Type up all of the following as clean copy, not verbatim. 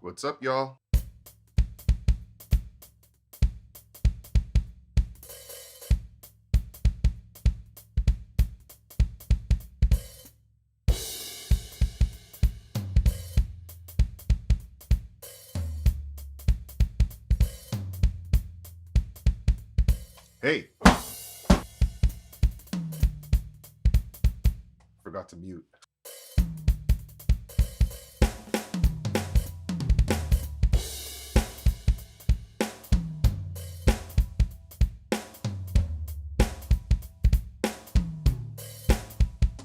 What's up, y'all? Hey, forgot to mute.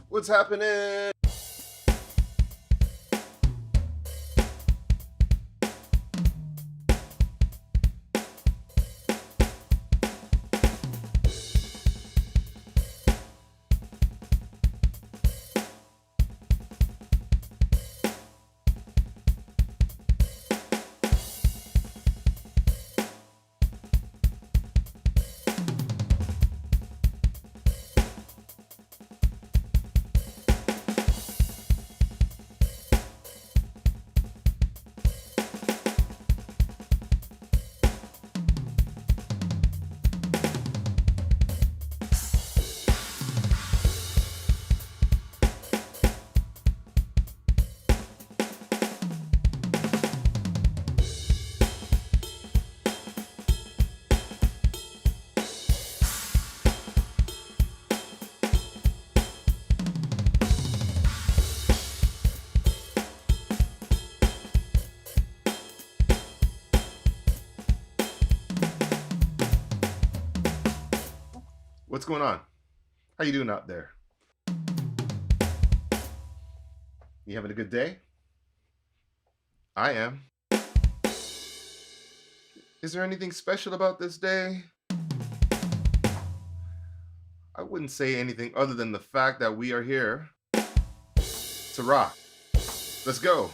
What's happening? What's going on? How you doing out there? You having a good day? I am. Is there anything special about this day? I wouldn't say anything other than the fact that we are here to rock. Let's go.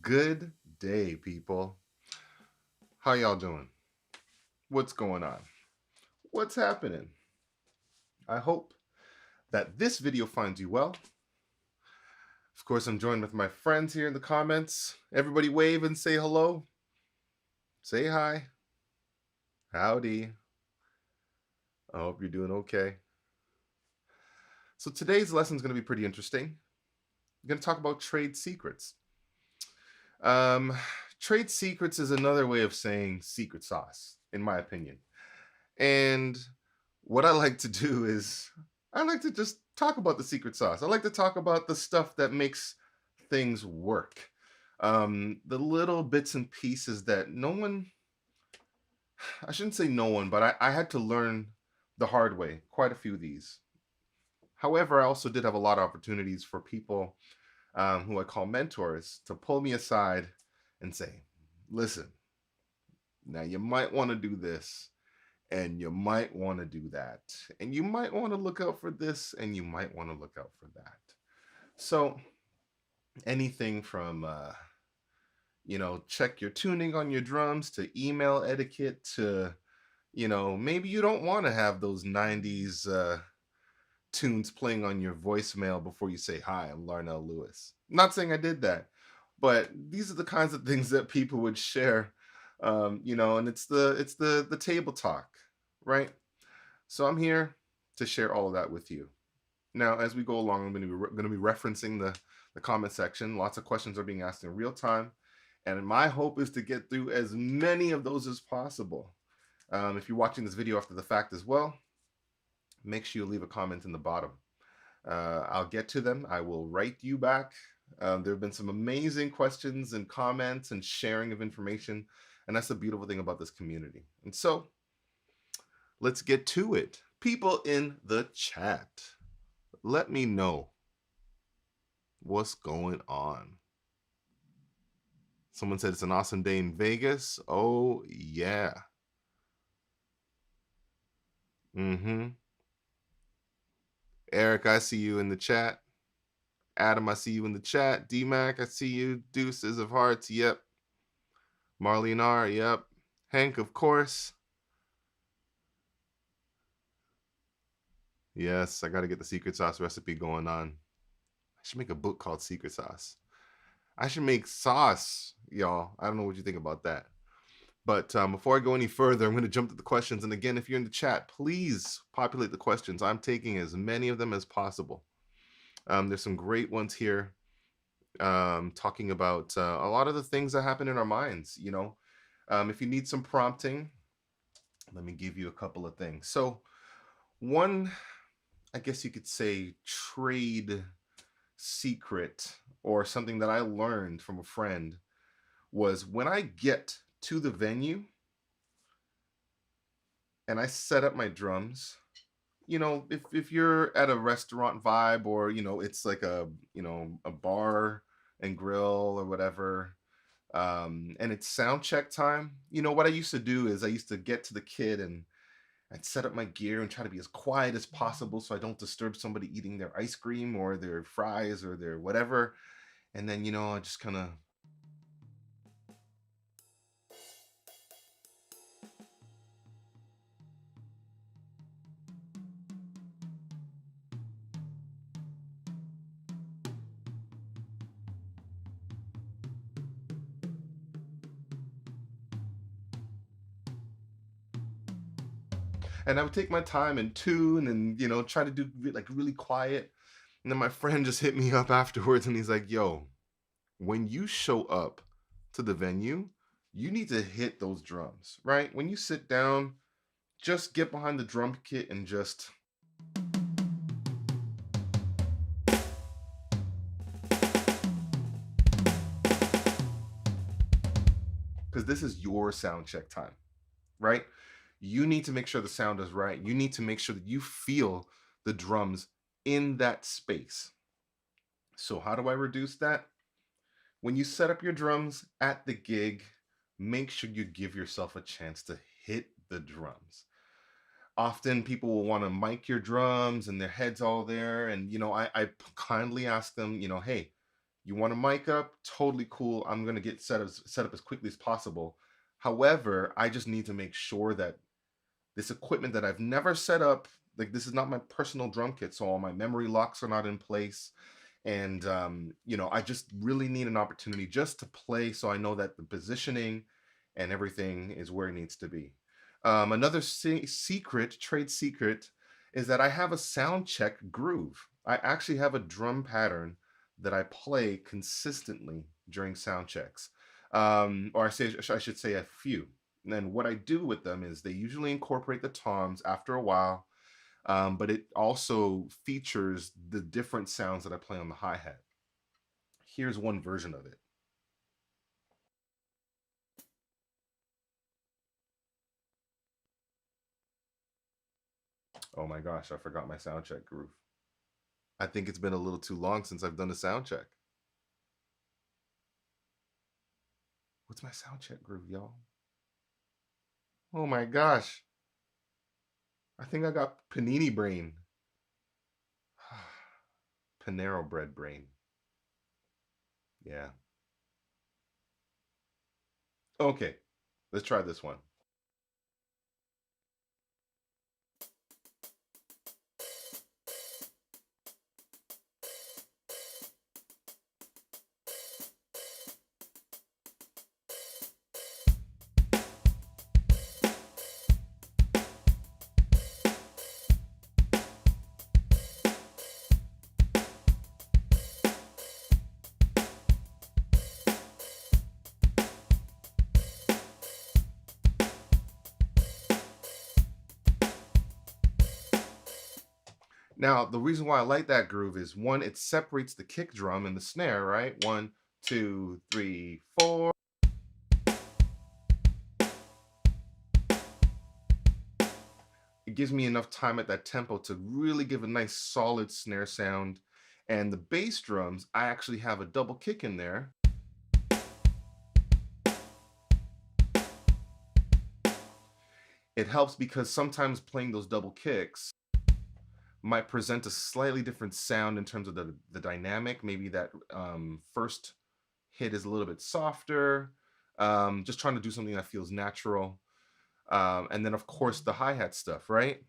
Good day, people. How y'all doing? What's going on? What's happening? I hope that this video finds you well. Of course, I'm joined with my friends here in the comments. Everybody wave and say hello. Say hi. Howdy. I hope you're doing okay. So today's lesson is going to be pretty interesting. I'm going to talk about trade secrets. Trade secrets is another way of saying secret sauce, in my opinion. And what I like to do is I like to just talk about the secret sauce. I like to talk about the stuff that makes things work. The little bits and pieces that no one, I shouldn't say no one, but I had to learn the hard way, quite a few of these. However, I also did have a lot of opportunities for people who I call mentors to pull me aside and say, listen, now you might want to do this and you might want to do that. And you might want to look out for this and you might want to look out for that. So anything from, check your tuning on your drums to email etiquette to, maybe you don't want to have those 90s tunes playing on your voicemail before you say, "Hi, I'm Larnell Lewis." Not saying I did that, but these are the kinds of things that people would share, and it's the table talk, right? So I'm here to share all of that with you. Now, as we go along, I'm going to be referencing the comment section. Lots of questions are being asked in real time, and my hope is to get through as many of those as possible. If you're watching this video after the fact as well, make sure you leave a comment in the bottom. I'll get to them. I will write you back. There have been some amazing questions and comments and sharing of information, and that's the beautiful thing about this community. And so, let's get to it. People in the chat, let me know what's going on. Someone said it's an awesome day in Vegas. Oh, yeah. Mm-hmm. Eric, I see you in the chat. Adam, I see you in the chat. D-Mac, I see you. Deuces of Hearts, yep. Marlene R, yep. Hank, of course. Yes, I got to get the secret sauce recipe going on. I should make a book called Secret Sauce. I should make sauce, y'all. I don't know what you think about that. But before I go any further, I'm going to jump to the questions. And again, if you're in the chat, please populate the questions. I'm taking as many of them as possible. There's some great ones here talking about a lot of the things that happen in our minds. If you need some prompting, let me give you a couple of things. So one, I guess you could say, trade secret or something that I learned from a friend was when I get to the venue and I set up my drums. If you're at a restaurant vibe, or it's like a bar and grill or whatever, and it's sound check time. What I used to do is I used to get to the kid and I'd set up my gear and try to be as quiet as possible so I don't disturb somebody eating their ice cream or their fries or their whatever. And then I just kind of. And I would take my time and tune and try to do like really quiet. And then my friend just hit me up afterwards and he's like, "Yo, when you show up to the venue, you need to hit those drums, right? When you sit down, just get behind the drum kit and just." Because this is your sound check time, right? You need to make sure the sound is right. You need to make sure that you feel the drums in that space. So how do I reduce that? When you set up your drums at the gig, make sure you give yourself a chance to hit the drums. Often people will want to mic your drums and their head's all there. And, I kindly ask them, hey, you want to mic up? Totally cool. I'm going to get set up as quickly as possible. However, I just need to make sure that this equipment that I've never set up, like this is not my personal drum kit, so all my memory locks are not in place. And I just really need an opportunity just to play so I know that the positioning and everything is where it needs to be. Another trade secret, is that I have a sound check groove. I actually have a drum pattern that I play consistently during sound checks. Or I should say a few. And then what I do with them is they usually incorporate the toms after a while, but it also features the different sounds that I play on the hi-hat. Here's one version of it. Oh my gosh, I forgot my sound check groove. I think it's been a little too long since I've done a sound check. What's my sound check groove, y'all? Oh my gosh. I think I got panini brain. Panero bread brain. Yeah. Okay, let's try this one. Now, the reason why I like that groove is one, it separates the kick drum and the snare, right? One, two, three, four. It gives me enough time at that tempo to really give a nice solid snare sound. And the bass drums, I actually have a double kick in there. It helps because sometimes playing those double kicks might present a slightly different sound in terms of the dynamic. Maybe that first hit is a little bit softer. Just trying to do something that feels natural. And then, of course, the hi-hat stuff, right?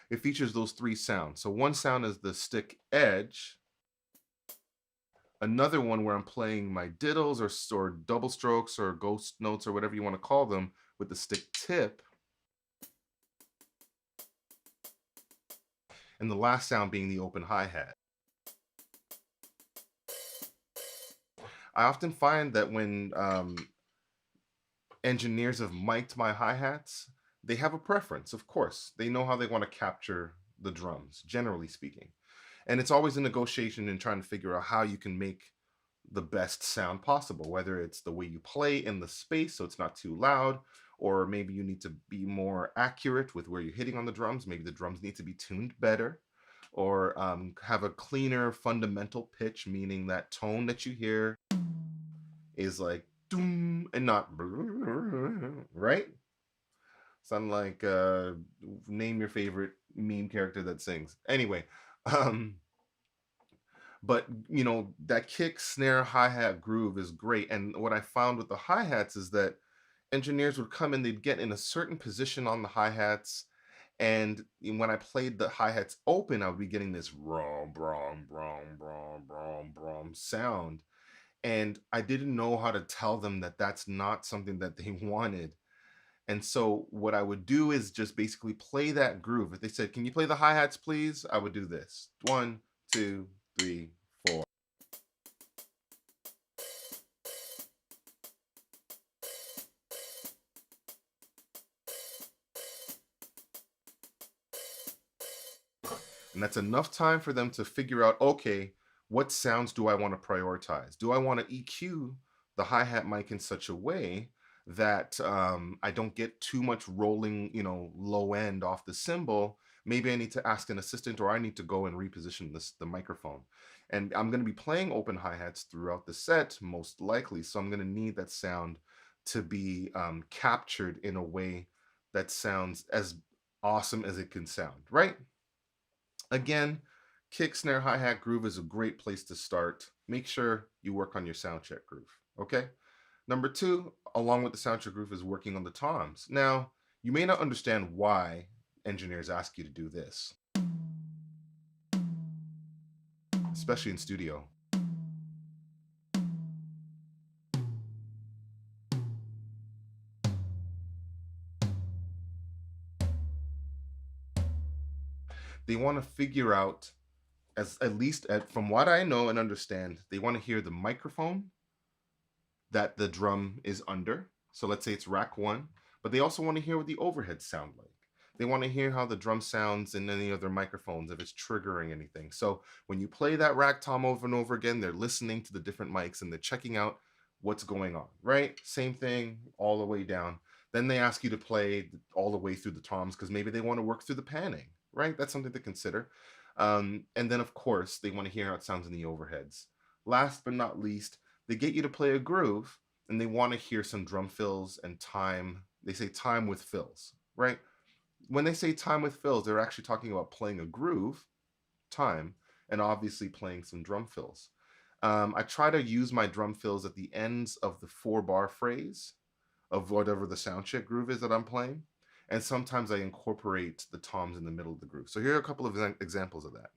It features those three sounds. So one sound is the stick edge. Another one where I'm playing my diddles or double strokes or ghost notes or whatever you want to call them with the stick tip. And the last sound being the open hi-hat. I often find that when engineers have mic'd my hi-hats, they have a preference, of course. They know how they want to capture the drums, generally speaking. And it's always a negotiation in trying to figure out how you can make the best sound possible, whether it's the way you play in the space so it's not too loud, or maybe you need to be more accurate with where you're hitting on the drums. Maybe the drums need to be tuned better, or have a cleaner fundamental pitch, meaning that tone that you hear is like doom and not right. Sound like name your favorite meme character that sings. Anyway, um, but that kick, snare, hi-hat groove is great. And what I found with the hi-hats is that engineers would come in, they'd get in a certain position on the hi-hats, and when I played the hi-hats open, I would be getting this rom brom brom brom brom brom sound. And I didn't know how to tell them that that's not something that they wanted. And so what I would do is just basically play that groove. If they said, "Can you play the hi-hats, please?" I would do this. One, two, three, four. And that's enough time for them to figure out, okay, what sounds do I want to prioritize? Do I want to EQ the hi-hat mic in such a way that I don't get too much rolling, low end off the cymbal? Maybe I need to ask an assistant or I need to go and reposition the microphone. And I'm going to be playing open hi-hats throughout the set, most likely. So I'm going to need that sound to be captured in a way that sounds as awesome as it can sound, right? Again, kick, snare, hi-hat groove is a great place to start. Make sure you work on your sound check groove, okay? Number two, along with the sound check groove, is working on the toms. Now, you may not understand why engineers ask you to do this, especially in studio. They want to figure out, as at least from what I know and understand, they want to hear the microphone that the drum is under. So let's say it's rack one, but they also want to hear what the overheads sound like. They want to hear how the drum sounds in any other microphones, if it's triggering anything. So when you play that rack tom over and over again, they're listening to the different mics and they're checking out what's going on, right? Same thing all the way down. Then they ask you to play all the way through the toms because maybe they want to work through the panning, right? That's something to consider. And then, of course, they want to hear how it sounds in the overheads. Last but not least, they get you to play a groove and they want to hear some drum fills and time. They say time with fills, right? When they say time with fills, they're actually talking about playing a groove, time, and obviously playing some drum fills. I try to use my drum fills at the ends of the 4-bar phrase of whatever the sound check groove is that I'm playing. And sometimes I incorporate the toms in the middle of the groove. So here are a couple of examples of that.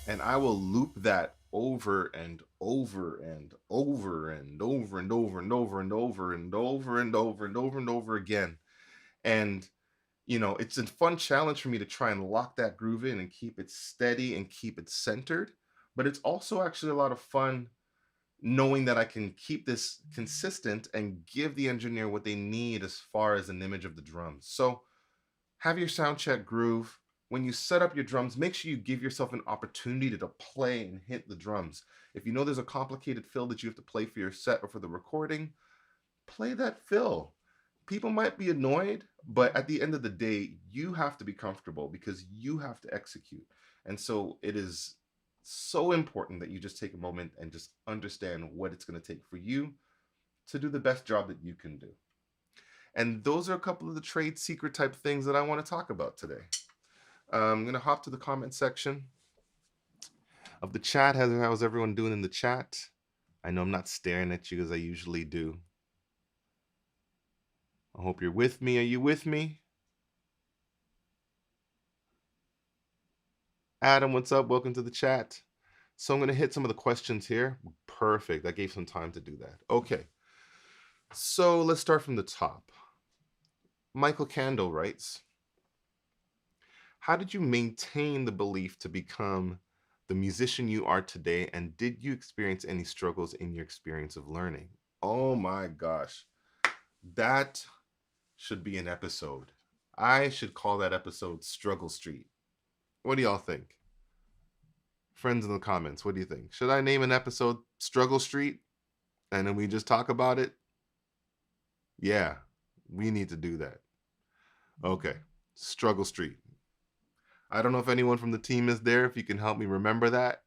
and I will loop that over and over and over and over and over and over and over and over and over and over and over again. And it's a fun challenge for me to try and lock that groove in and keep it steady and keep it centered. But it's also actually a lot of fun knowing that I can keep this consistent and give the engineer what they need as far as an image of the drums. So have your sound check groove. When you set up your drums, make sure you give yourself an opportunity to play and hit the drums. If you know there's a complicated fill that you have to play for your set or for the recording, play that fill. People might be annoyed, but at the end of the day, you have to be comfortable because you have to execute. And so it is so important that you just take a moment and just understand what it's going to take for you to do the best job that you can do. And those are a couple of the trade secret type things that I want to talk about today. I'm going to hop to the comment section of the chat. How's everyone doing in the chat? I know I'm not staring at you as I usually do. I hope you're with me. Are you with me? Adam, what's up? Welcome to the chat. So I'm going to hit some of the questions here. Perfect. I gave some time to do that. Okay. So let's start from the top. Michael Cando writes, how did you maintain the belief to become the musician you are today? And did you experience any struggles in your experience of learning? Oh my gosh. That should be an episode. I should call that episode Struggle Street. What do y'all think? Friends in the comments, what do you think? Should I name an episode Struggle Street and then we just talk about it? Yeah, we need to do that. Okay, Struggle Street. I don't know if anyone from the team is there, if you can help me remember that.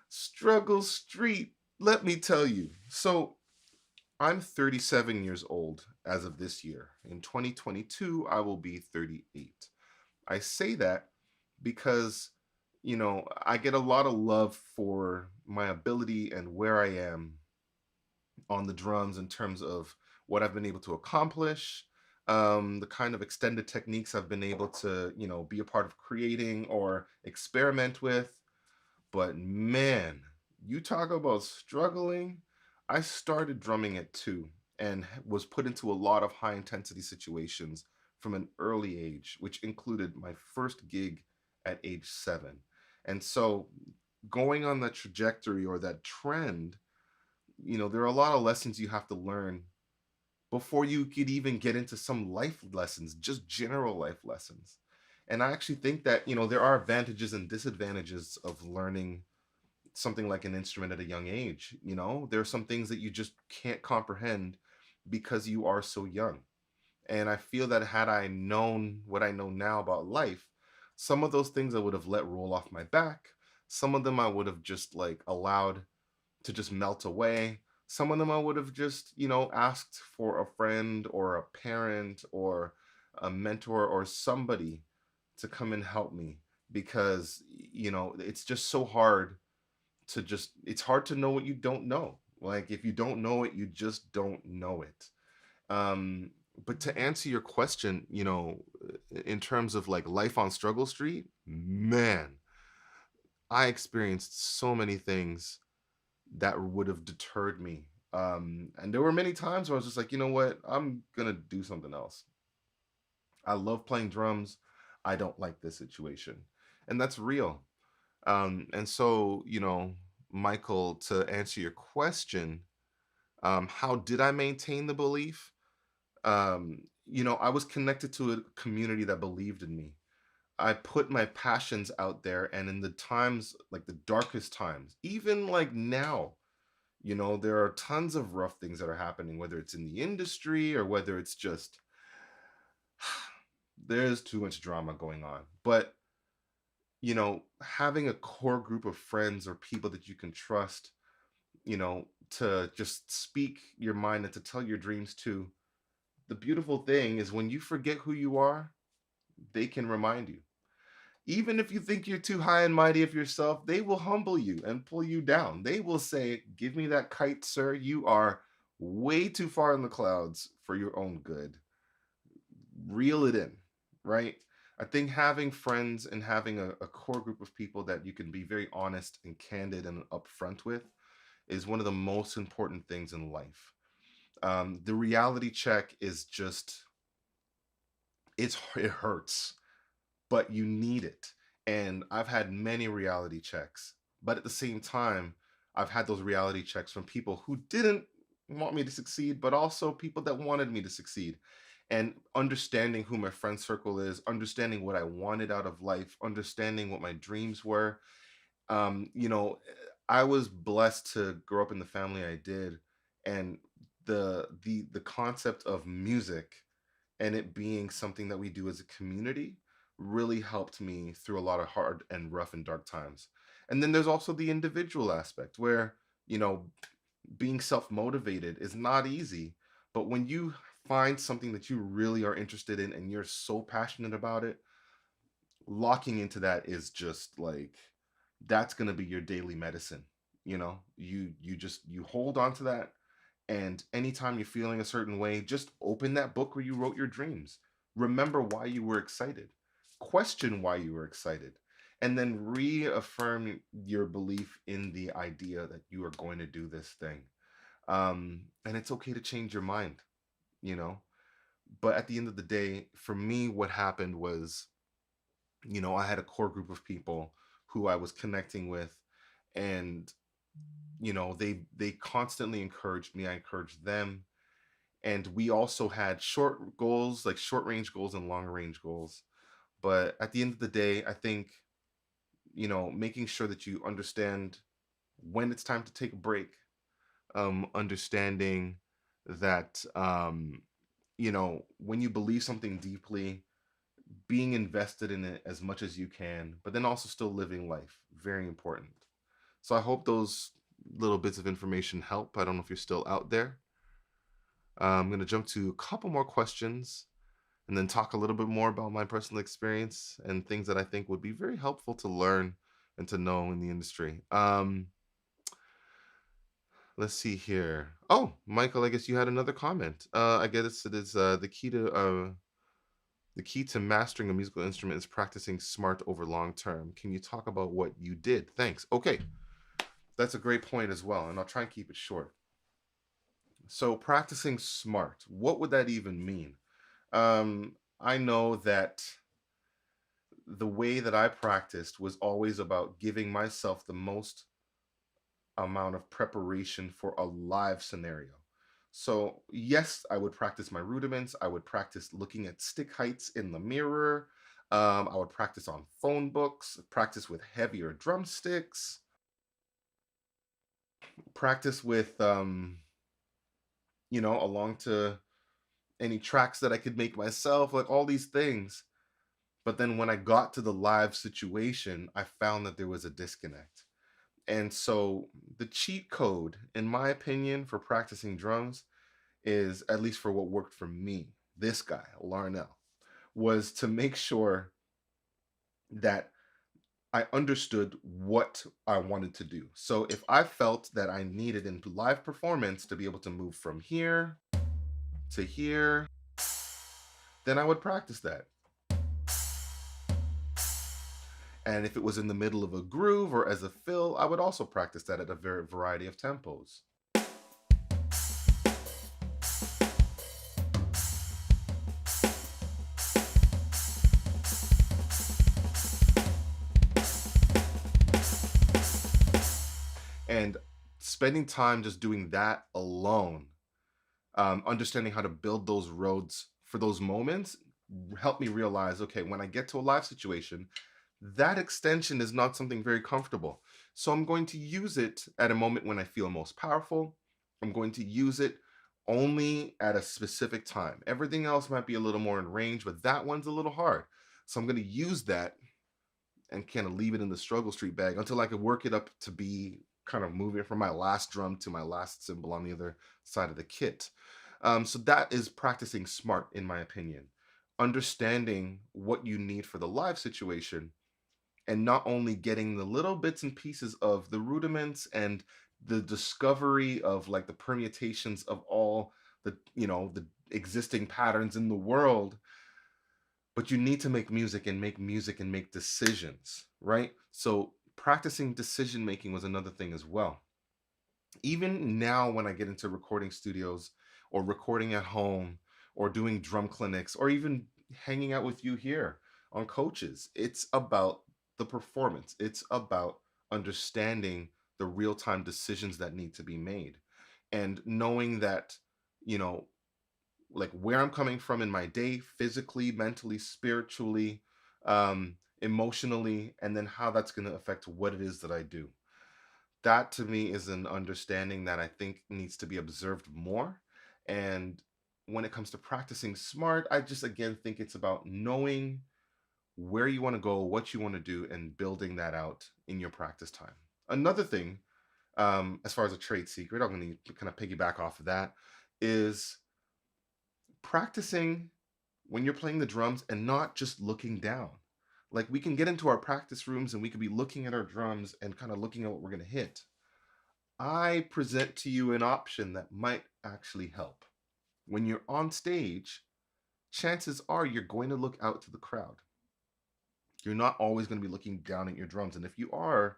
Struggle Street, let me tell you. So, I'm 37 years old as of this year. In 2022, I will be 38. I say that because, I get a lot of love for my ability and where I am on the drums in terms of what I've been able to accomplish, the kind of extended techniques I've been able to, be a part of creating or experiment with. But man, you talk about struggling. I started drumming at 2 and was put into a lot of high intensity situations from an early age, which included my first gig at age 7. And so going on that trajectory or that trend, there are a lot of lessons you have to learn before you could even get into some life lessons, just general life lessons. And I actually think that, there are advantages and disadvantages of learning something like an instrument at a young age. There are some things that you just can't comprehend because you are so young. And I feel that had I known what I know now about life, some of those things I would have let roll off my back. Some of them I would have just like allowed to just melt away. Some of them I would have just, asked for a friend or a parent or a mentor or somebody to come and help me because, it's just so hard it's hard to know what you don't know. Like if you don't know it, you just don't know it. But to answer your question, in terms of like life on Struggle Street, man, I experienced so many things that would have deterred me. And there were many times where I was just like, you know what? I'm gonna do something else. I love playing drums. I don't like this situation. And that's real. And so, Michael, to answer your question, how did I maintain the belief? I was connected to a community that believed in me. I put my passions out there, and in the times, like the darkest times, even like now, there are tons of rough things that are happening, whether it's in the industry or whether it's just there's too much drama going on. But, having a core group of friends or people that you can trust, to just speak your mind and to tell your dreams to, the beautiful thing is when you forget who you are, they can remind you. Even if you think you're too high and mighty of yourself, they will humble you and pull you down. They will say, give me that kite, sir. You are way too far in the clouds for your own good. Reel it in, right? I think having friends and having a core group of people that you can be very honest and candid and upfront with is one of the most important things in life. The reality check is just it hurts, but you need it. And I've had many reality checks, but at the same time, I've had those reality checks from people who didn't want me to succeed, but also people that wanted me to succeed. And understanding who my friend circle is, understanding what I wanted out of life, understanding what my dreams were. You know, I was blessed to grow up in the family I did, and the concept of music and it being something that we do as a community really helped me through a lot of hard and rough and dark times. And then there's also the individual aspect where, you know, being self motivated is not easy. But when you find something that you really are interested in and you're so passionate about it, locking into that is just like that's going to be your daily medicine. You know, you just you hold on to that, and anytime you're feeling a certain way, just open that book where you wrote your dreams. Remember why you were excited. Question why you were excited. And then reaffirm your belief in the idea that you are going to do this thing. And it's okay to change your mind, you know? But at the end of the day, for me, what happened was, I had a core group of people who I was connecting with, and they constantly encouraged me. I encouraged them, and we also had short goals, like short range goals and long range goals. But at the end of the day, I think, making sure that you understand when it's time to take a break, understanding that, when you believe something deeply, being invested in it as much as you can, but then also still living life, very important. So I hope those little bits of information help. I don't know if you're still out there. I'm going to jump to a couple more questions and then talk a little bit more about my personal experience and things that I think would be very helpful to learn and to know in the industry. Let's see here. Oh, Michael, I guess you had another comment. I guess it is the key to mastering a musical instrument is practicing smart over long term. Can you talk about what you did? Thanks. Okay, that's a great point as well, and I'll try and keep it short. So, practicing smart, what would that even mean? I know that the way that I practiced was always about giving myself the most amount of preparation for a live scenario. So, yes, I would practice my rudiments. I would practice looking at stick heights in the mirror. I would practice on phone books, practice with heavier drumsticks, practice with, along to any tracks that I could make myself, like all these things. But then when I got to the live situation, I found that there was a disconnect. And so the cheat code, in my opinion, for practicing drums is, at least for what worked for me, this guy, Larnell, was to make sure that I understood what I wanted to do. So if I felt that I needed in live performance to be able to move from here to here, then I would practice that. And if it was in the middle of a groove or as a fill, I would also practice that at a very variety of tempos. And spending time just doing that alone, understanding how to build those roads for those moments helped me realize, okay, when I get to a live situation, that extension is not something very comfortable. So I'm going to use it at a moment when I feel most powerful. I'm going to use it only at a specific time. Everything else might be a little more in range, but that one's a little hard. So I'm going to use that and kind of leave it in the struggle street bag until I could work it up to be kind of moving from my last drum to my last cymbal on the other side of the kit. So that is practicing smart, in my opinion. Understanding what you need for the live situation, and not only getting the little bits and pieces of the rudiments and the discovery of like the permutations of all the existing patterns in the world, but you need to make music and make music and make decisions, right? So practicing decision making was another thing as well. Even now, when I get into recording studios or recording at home or doing drum clinics or even hanging out with you here on coaches, it's about the performance. It's about understanding the real time decisions that need to be made and knowing that, you know, like where I'm coming from in my day, physically, mentally, spiritually, emotionally, and then how that's going to affect what it is that I do. That to me is an understanding that I think needs to be observed more. And when it comes to practicing smart, I just again think it's about knowing where you want to go, what you want to do, and building that out in your practice time. Another thing, as far as a trade secret, I'm going to kind of piggyback off of that, is practicing when you're playing the drums and not just looking down. Like we can get into our practice rooms and we could be looking at our drums and kind of looking at what we're going to hit. I present to you an option that might actually help. When you're on stage, chances are you're going to look out to the crowd. You're not always going to be looking down at your drums. And if you are,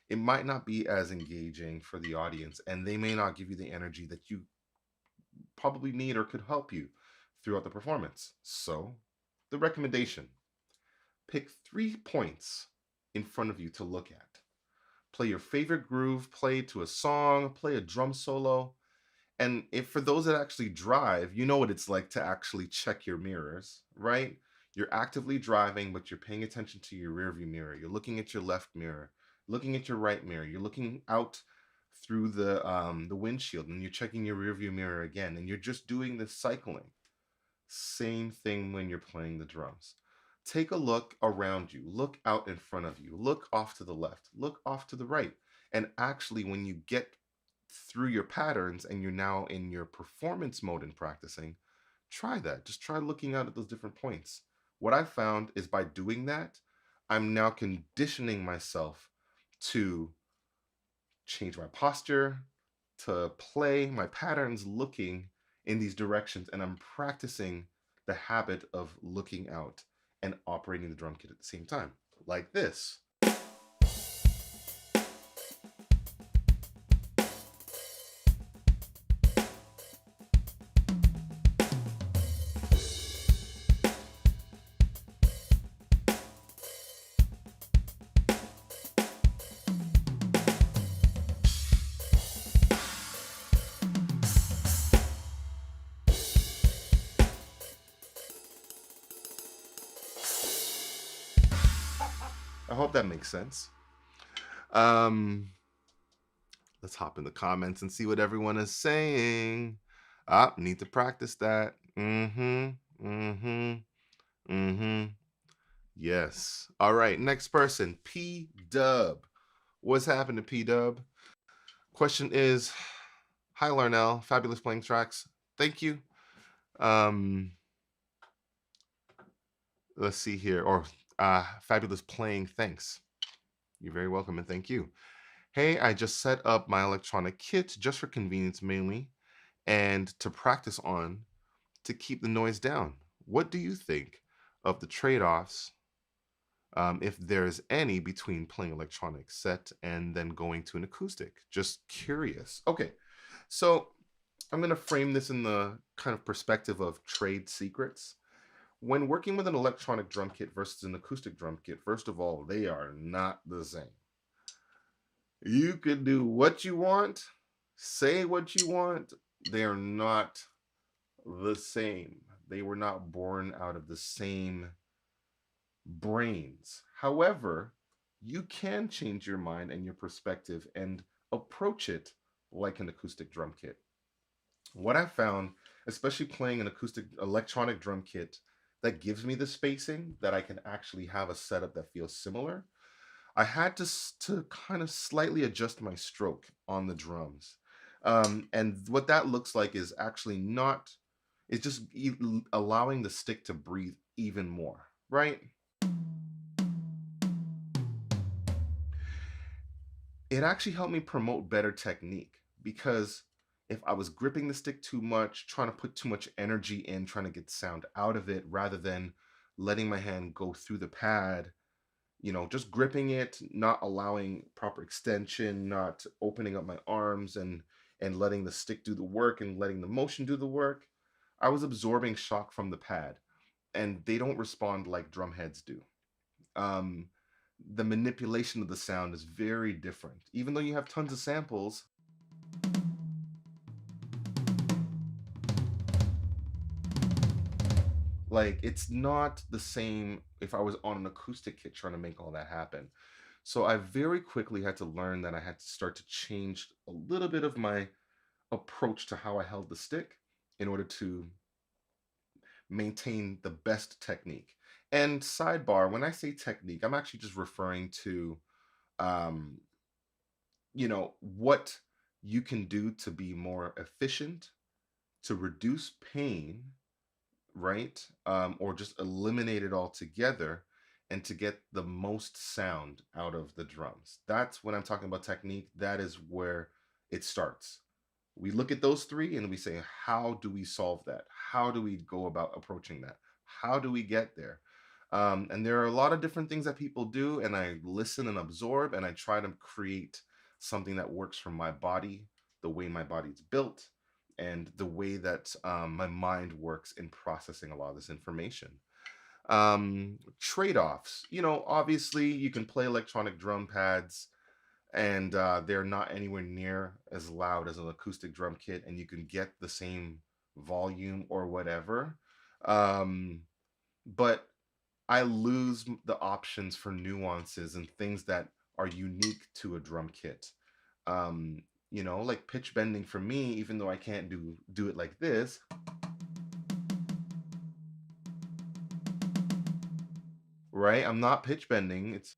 it might not be as engaging for the audience and they may not give you the energy that you probably need or could help you throughout the performance. So, the recommendation: pick 3 points in front of you to look at. Play your favorite groove, play to a song, play a drum solo. And if for those that actually drive, you know what it's like to actually check your mirrors, right? You're actively driving, but you're paying attention to your rearview mirror. You're looking at your left mirror, looking at your right mirror. You're looking out through the windshield, and you're checking your rearview mirror again, and you're just doing this cycling. Same thing when you're playing the drums. Take a look around you, look out in front of you, look off to the left, look off to the right. And actually, when you get through your patterns and you're now in your performance mode in practicing, try that. Just try looking out at those different points. What I found is by doing that, I'm now conditioning myself to change my posture, to play my patterns looking in these directions. And I'm practicing the habit of looking out and operating the drum kit at the same time, like this. I hope that makes sense. Um, let's hop in the comments and see what everyone is saying. Ah, need to practice that. Mm-hmm. Mm-hmm. Mm-hmm. Yes. All right. Next person. P Dub. What's happened to P Dub? Question is, hi Larnell, fabulous playing tracks. Thank you. Um, let's see here. Or fabulous playing, thanks. You're very welcome and thank you. Hey, I just set up my electronic kit just for convenience mainly and to practice on to keep the noise down. What do you think of the trade-offs, if there's any, between playing electronic set and then going to an acoustic? Just curious. Okay, so I'm going to frame this in the kind of perspective of trade secrets. When working with an electronic drum kit versus an acoustic drum kit, first of all, they are not the same. You could do what you want, say what you want. They are not the same. They were not born out of the same brains. However, you can change your mind and your perspective and approach it like an acoustic drum kit. What I found, especially playing an acoustic electronic drum kit that gives me the spacing that I can actually have a setup that feels similar, I had to kind of slightly adjust my stroke on the drums. And what that looks like is actually not, it's just allowing the stick to breathe even more, right? It actually helped me promote better technique because if I was gripping the stick too much, trying to put too much energy in, trying to get sound out of it rather than letting my hand go through the pad, just gripping it, not allowing proper extension, not opening up my arms and letting the stick do the work and letting the motion do the work. I was absorbing shock from the pad, and they don't respond like drum heads do. Um, the manipulation of the sound is very different. Even though you have tons of samples, like it's not the same if I was on an acoustic kit trying to make all that happen. So I very quickly had to learn that I had to start to change a little bit of my approach to how I held the stick in order to maintain the best technique. And sidebar, when I say technique, I'm actually just referring to um, what you can do to be more efficient, to reduce pain, right? Or just eliminate it altogether and to get the most sound out of the drums. That's when I'm talking about technique. That is where it starts. We look at those three and we say, how do we solve that? How do we go about approaching that? How do we get there? And there are a lot of different things that people do, and I listen and absorb, and I try to create something that works for my body, the way my body's built, and the way that my mind works in processing a lot of this information. Trade-offs. Obviously, you can play electronic drum pads and they're not anywhere near as loud as an acoustic drum kit, and you can get the same volume or whatever. Um, but I lose the options for nuances and things that are unique to a drum kit. Um, like pitch bending for me, even though I can't do it like this, right? I'm not pitch bending. It's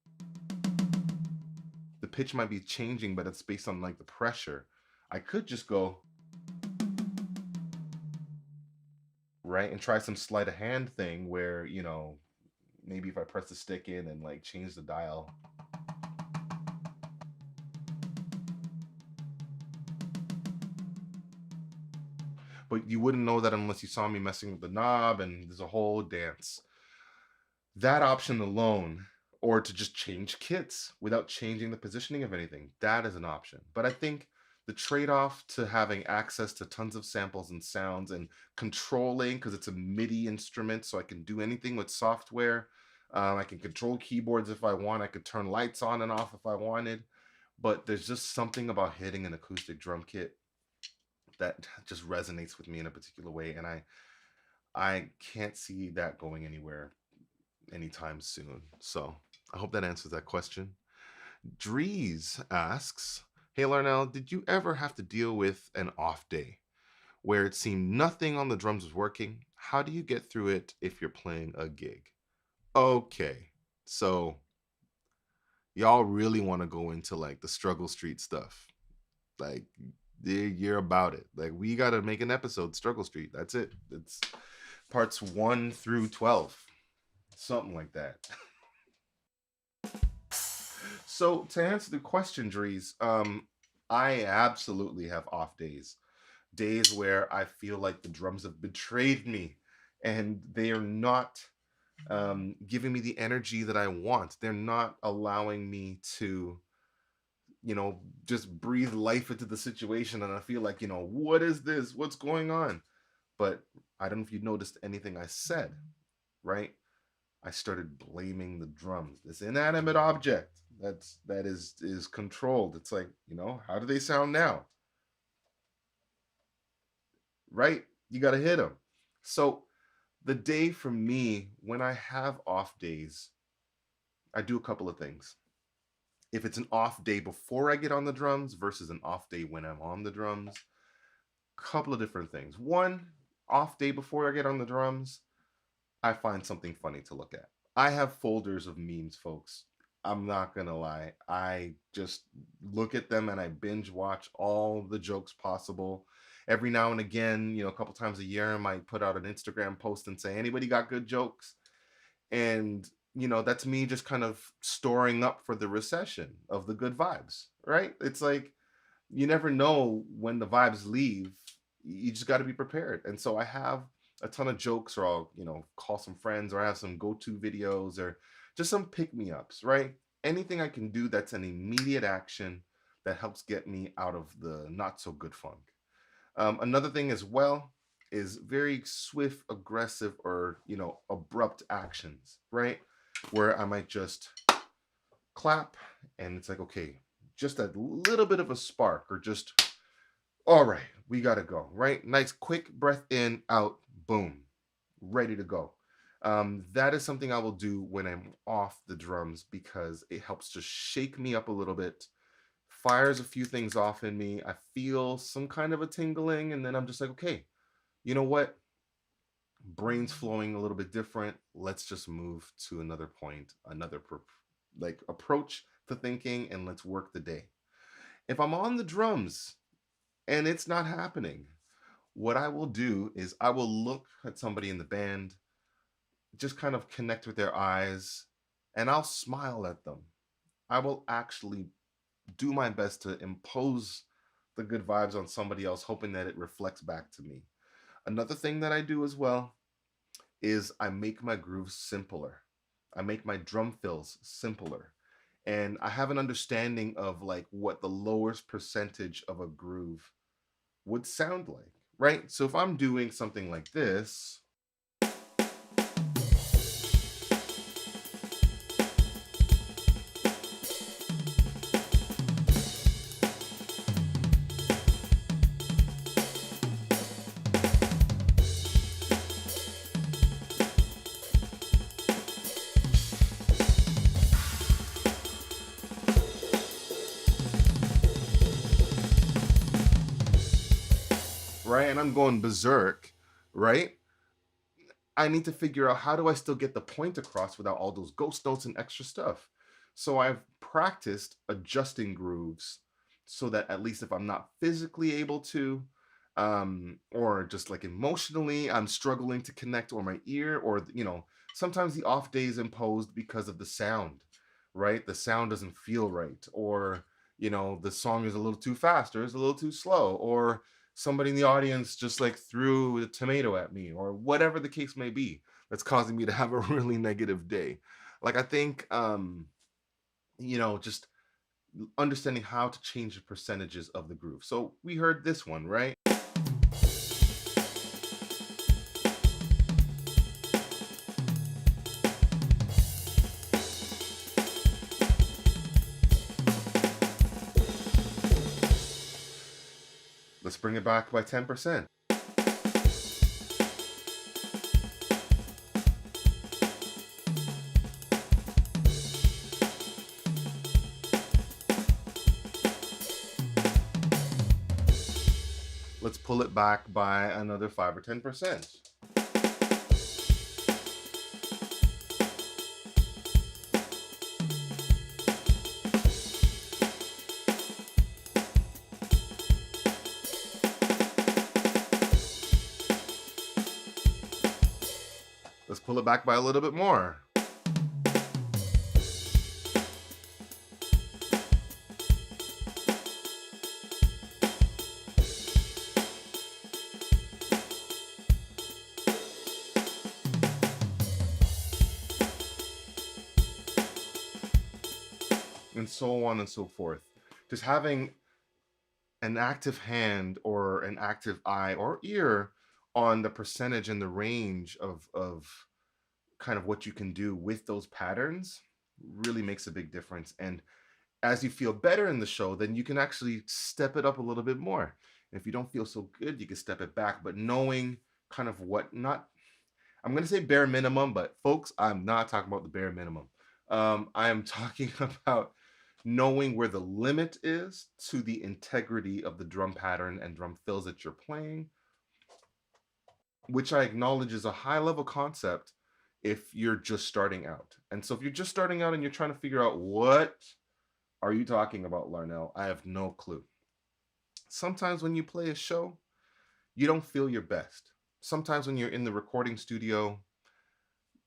the pitch might be changing, but it's based on like the pressure. I could just go right and try some sleight of hand thing where maybe if I press the stick in and like change the dial, but you wouldn't know that unless you saw me messing with the knob, and there's a whole dance. That option alone, or to just change kits without changing the positioning of anything, that is an option. But I think the trade-off to having access to tons of samples and sounds and controlling, because it's a MIDI instrument, so I can do anything with software. I can control keyboards if I want. I could turn lights on and off if I wanted. But there's just something about hitting an acoustic drum kit that just resonates with me in a particular way, and I can't see that going anywhere anytime soon. So I hope that answers that question. Drees asks, "Hey Larnell, did you ever have to deal with an off day where it seemed nothing on the drums was working? How do you get through it if you're playing a gig?" Okay, so y'all really want to go into like the struggle street stuff. Like you're about it. Like we got to make an episode, Struggle Street. That's it. It's parts 1 through 12. Something like that. So to answer the question, Drees, I absolutely have off days. Days where I feel like the drums have betrayed me and they are not giving me the energy that I want. They're not allowing me to, just breathe life into the situation. And I feel like, what is this? What's going on? But I don't know if you noticed anything I said, right? I started blaming the drums, this inanimate object that is controlled. It's like, how do they sound now? Right? You got to hit them. So the day for me, when I have off days, I do a couple of things. If it's an off day before I get on the drums versus an off day when I'm on the drums, couple of different things. One, off day before I get on the drums, I find something funny to look at. I have folders of memes, folks. I'm not gonna lie. I just look at them and I binge watch all the jokes possible. Every now and again, a couple times a year, I might put out an Instagram post and say, anybody got good jokes? And, that's me just kind of storing up for the recession of the good vibes, right? It's like, you never know when the vibes leave. You just got to be prepared. And so I have a ton of jokes, or I'll, call some friends, or I have some go-to videos, or just some pick-me-ups, right? Anything I can do that's an immediate action that helps get me out of the not so good funk. Another thing as well is very swift, aggressive, or abrupt actions, right? Where I might just clap, and it's like, okay, just a little bit of a spark, or just, all right, we gotta go, right? Nice quick breath in, out, boom, ready to go. That is something I will do when I'm off the drums, because it helps to shake me up a little bit, fires a few things off in me. I feel some kind of a tingling, and then I'm just like, okay, you know what? Brain's flowing a little bit different. Let's just move to another point, another like approach to thinking, and let's work the day. If I'm on the drums and it's not happening, what I will do is I will look at somebody in the band, just kind of connect with their eyes, and I'll smile at them. I will actually do my best to impose the good vibes on somebody else, hoping that it reflects back to me. Another thing that I do as well is I make my grooves simpler. I make my drum fills simpler. And I have an understanding of like what the lowest percentage of a groove would sound like, right? So if I'm doing something like this, right? And I'm going berserk, right? I need to figure out, how do I still get the point across without all those ghost notes and extra stuff. So I've practiced adjusting grooves so that at least if I'm not physically able to, or just like emotionally, I'm struggling to connect, or my ear, or sometimes the off day is imposed because of the sound, right? The sound doesn't feel right, or the song is a little too fast, or is a little too slow, or somebody in the audience just like threw a tomato at me, or whatever the case may be, that's causing me to have a really negative day. Like, I think just understanding how to change the percentages of the groove. So we heard this one, right? Let's bring it back by 10%. Let's pull it back by another 5 or 10%. Let's pull it back by a little bit more. And so on and so forth. Just having an active hand, or an active eye or ear, on the percentage and the range of kind of what you can do with those patterns really makes a big difference. And as you feel better in the show, then you can actually step it up a little bit more. And if you don't feel so good, you can step it back. But knowing kind of what, not, I'm going to say bare minimum, but folks, I'm not talking about the bare minimum. I am talking about knowing where the limit is to the integrity of the drum pattern and drum fills that you're playing, which I acknowledge is a high level concept if you're just starting out. And so if you're just starting out and you're trying to figure out, what are you talking about, Larnell? I have no clue. Sometimes when you play a show, you don't feel your best. Sometimes when you're in the recording studio,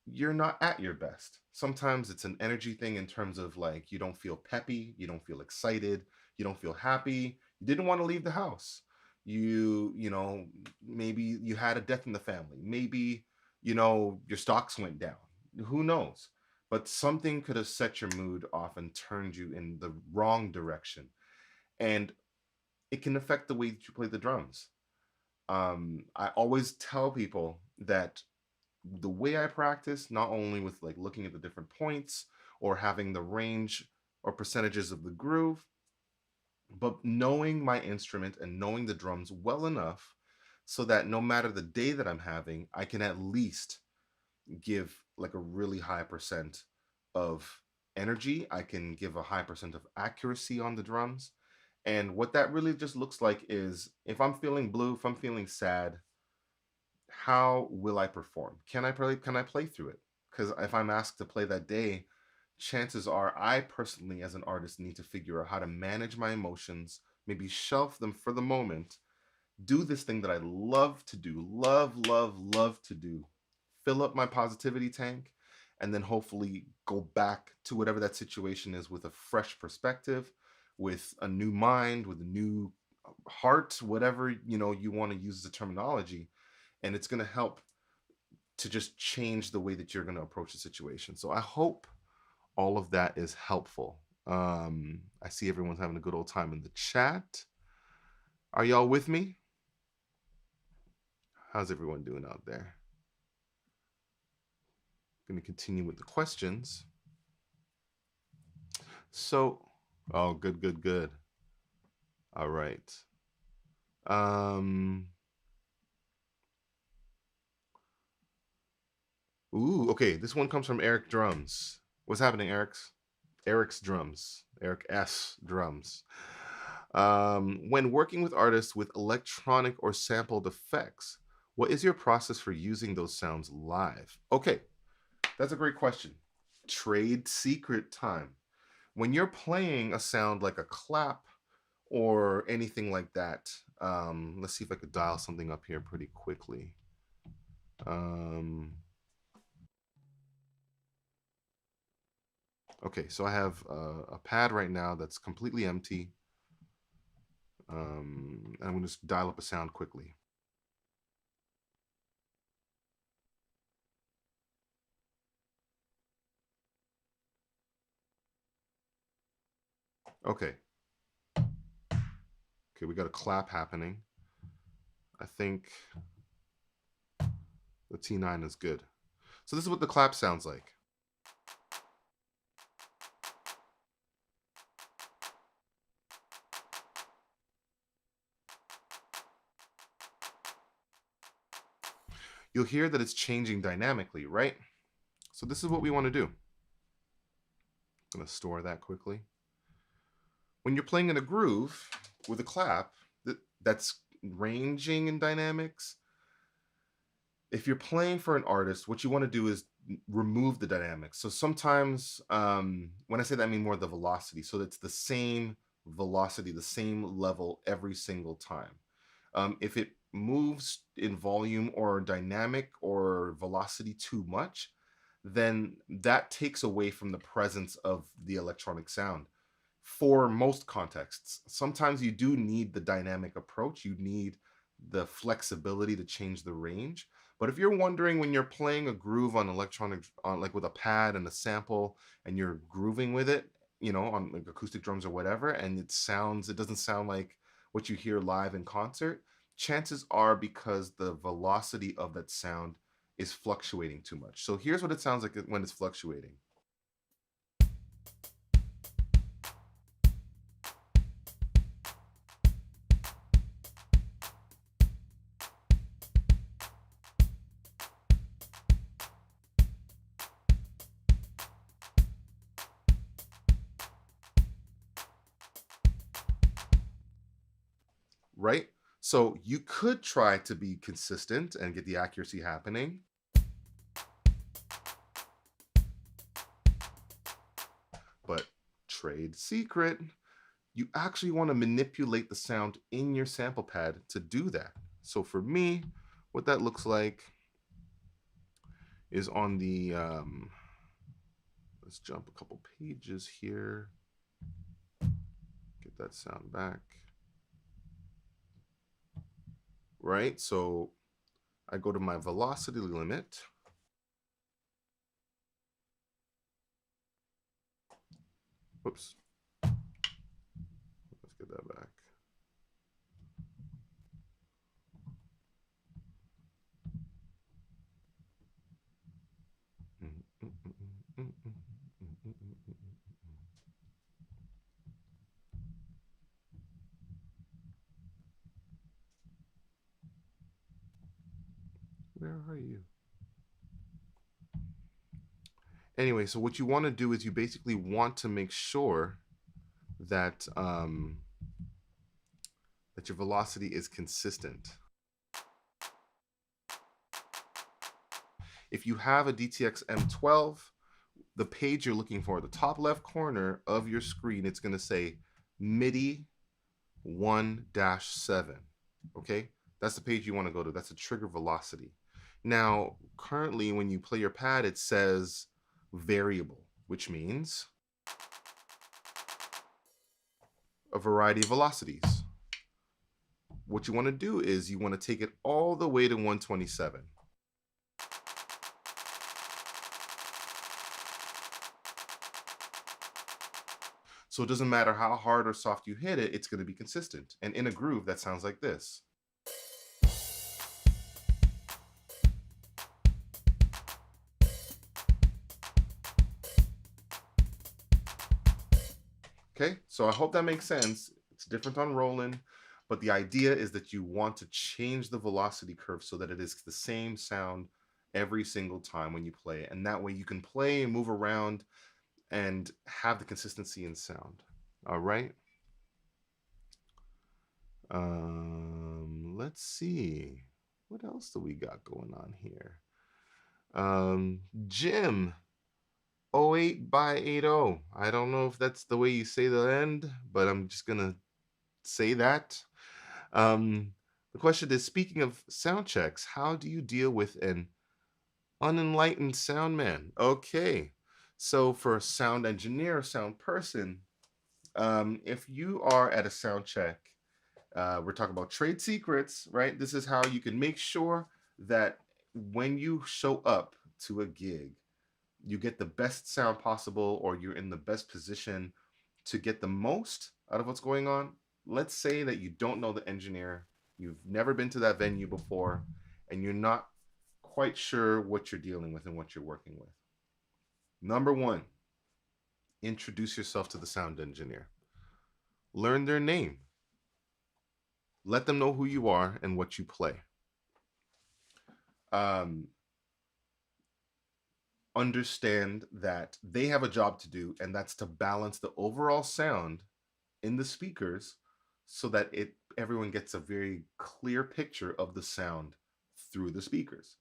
you're not at your best. Sometimes it's an energy thing, in terms of like, you don't feel peppy, you don't feel excited, you don't feel happy, you didn't want to leave the house. You know, maybe you had a death in the family. Maybe, your stocks went down. Who knows? But something could have set your mood off and turned you in the wrong direction. And it can affect the way that you play the drums. I always tell people that the way I practice, not only with like looking at the different points or having the range or percentages of the groove, but knowing my instrument and knowing the drums well enough so that no matter the day that I'm having, I can at least give like a really high percent of energy. I can give a high percent of accuracy on the drums. And what that really just looks like is if I'm feeling blue, if I'm feeling sad, how will I perform? Can I play through it? Because if I'm asked to play that day, chances are I personally as an artist need to figure out how to manage my emotions, maybe shelf them for the moment, do this thing that I love to do, love to do, fill up my positivity tank, and then hopefully go back to whatever that situation is with a fresh perspective, with a new mind, with a new heart, whatever you want to use the terminology, and it's going to help to just change the way that you're going to approach the situation. So I hope all of that is helpful. I see everyone's having a good old time in the chat. Are y'all with me? How's everyone doing out there? Going to continue with the questions. So, oh, good. All right. Um, okay. This one comes from Eric Drums. What's happening, Eric's drums. Eric S. Drums. When working with artists with electronic or sampled effects, what is your process for using those sounds live? Okay, that's a great question. Trade secret time. When you're playing a sound like a clap or anything like that, let's see if I could dial something up here pretty quickly. Um, okay, so I have a pad right now that's completely empty. And I'm going to just dial up a sound quickly. Okay. Okay, we got a clap happening. I think the T9 is good. So this is what the clap sounds like. You'll hear that it's changing dynamically, right? So this is what we want to do. I'm going to store that quickly. When you're playing in a groove with a clap that's ranging in dynamics, if you're playing for an artist, what you want to do is remove the dynamics. So sometimes, when I say that, I mean more the velocity. So it's the same velocity, the same level every single time. If it moves in volume or dynamic or velocity too much, then that takes away from the presence of the electronic sound for most contexts. Sometimes you do need the dynamic approach, you need the flexibility to change the range. But if you're wondering when you're playing a groove on electronic, on like with a pad and a sample, and you're grooving with it, on like acoustic drums or whatever, and it doesn't sound like what you hear live in concert, chances are because the velocity of that sound is fluctuating too much. So here's what it sounds like when it's fluctuating. Right? So you could try to be consistent and get the accuracy happening, but trade secret, you actually want to manipulate the sound in your sample pad to do that. So for me, what that looks like is on the, let's jump a couple pages here, get that sound back. right? So I go to my velocity limit. Whoops. Let's get that back. Where are you? Anyway, so what you want to do is you basically want to make sure that that your velocity is consistent. If you have a DTX M12, the page you're looking for, the top left corner of your screen, it's going to say MIDI 1-7. Okay, that's the page you want to go to. That's a trigger velocity. Now, currently, when you play your pad, it says variable, which means a variety of velocities. What you want to do is you want to take it all the way to 127. So it doesn't matter how hard or soft you hit it, it's going to be consistent. And in a groove, that sounds like this. Okay, so I hope that makes sense. It's different on Roland, but the idea is that you want to change the velocity curve so that it is the same sound every single time when you play it. And that way you can play and move around and have the consistency in sound. All right. Let's see. What else do we got going on here? Jim, 08 by 80. I don't know if that's the way you say the end, but I'm just gonna say that. The question is, speaking of sound checks, how do you deal with an unenlightened sound man? Okay, so for a sound engineer, sound person, if you are at a sound check, we're talking about trade secrets, right? This is how you can make sure that when you show up to a gig, you get the best sound possible, or you're in the best position to get the most out of what's going on. Let's say that you don't know the engineer, you've never been to that venue before, and you're not quite sure what you're dealing with and what you're working with. Number one, introduce yourself to the sound engineer. Learn their name. Let them know who you are and what you play. Um, Understand that they have a job to do, and that's to balance the overall sound in the speakers so that everyone gets a very clear picture of the sound through the speakers.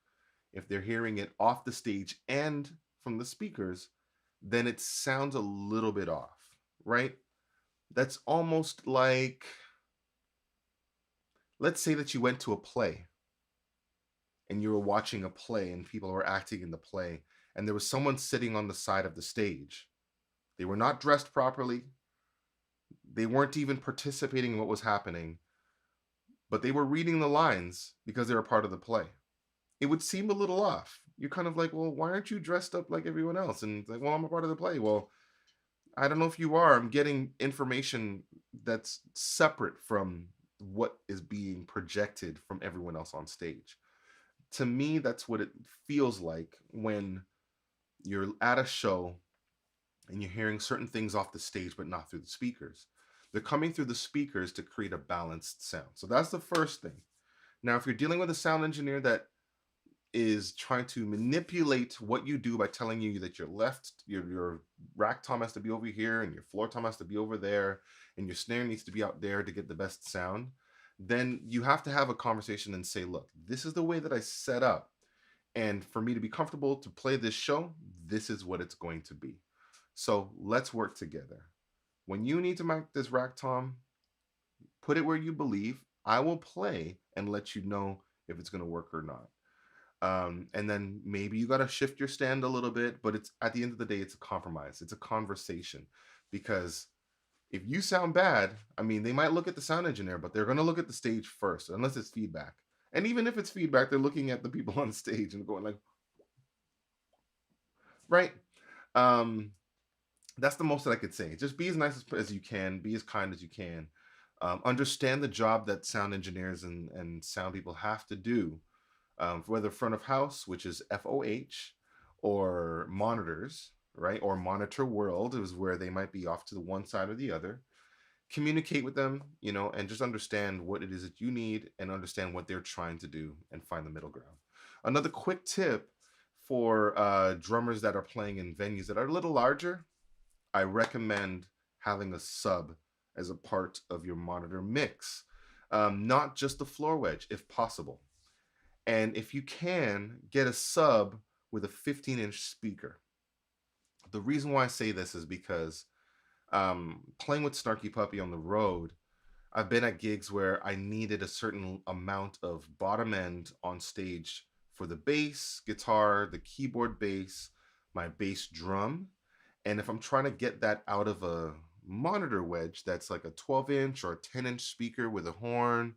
If they're hearing it off the stage and from the speakers, then it sounds a little bit off, right? That's almost like, let's say that you went to a play and you were watching a play and people were acting in the play, and there was someone sitting on the side of the stage. They were not dressed properly. They weren't even participating in what was happening, but they were reading the lines because they were part of the play. It would seem a little off. You're kind of like, well, why aren't you dressed up like everyone else? And it's like, well, I'm a part of the play. Well, I don't know if you are. I'm getting information that's separate from what is being projected from everyone else on stage. To me, that's what it feels like when you're at a show and you're hearing certain things off the stage, but not through the speakers. They're coming through the speakers to create a balanced sound. So that's the first thing. Now, if you're dealing with a sound engineer that is trying to manipulate what you do by telling you that your rack tom has to be over here and your floor tom has to be over there and your snare needs to be out there to get the best sound, then you have to have a conversation and say, look, this is the way that I set up. And for me to be comfortable to play this show, this is what it's going to be. So let's work together. When you need to make this rack tom, put it where you believe. I will play and let you know if it's going to work or not. And then maybe you got to shift your stand a little bit, but it's at the end of the day, it's a compromise. It's a conversation, because if you sound bad, I mean, they might look at the sound engineer, but they're going to look at the stage first, unless it's feedback. And even if it's feedback, they're looking at the people on stage and going like, right? Um, that's the most that I could say. Just be as nice as you can, be as kind as you can. Understand the job that sound engineers and sound people have to do, whether front of house, which is FOH, or monitors, right? Or monitor world is where they might be off to the one side or the other. Communicate with them, and just understand what it is that you need and understand what they're trying to do and find the middle ground. Another quick tip for drummers that are playing in venues that are a little larger, I recommend having a sub as a part of your monitor mix, not just the floor wedge, if possible. And if you can, get a sub with a 15-inch speaker. The reason why I say this is because playing with Snarky Puppy on the road, I've been at gigs where I needed a certain amount of bottom end on stage for the bass, guitar, the keyboard bass, my bass drum. And if I'm trying to get that out of a monitor wedge that's like a 12-inch or a 10-inch speaker with a horn,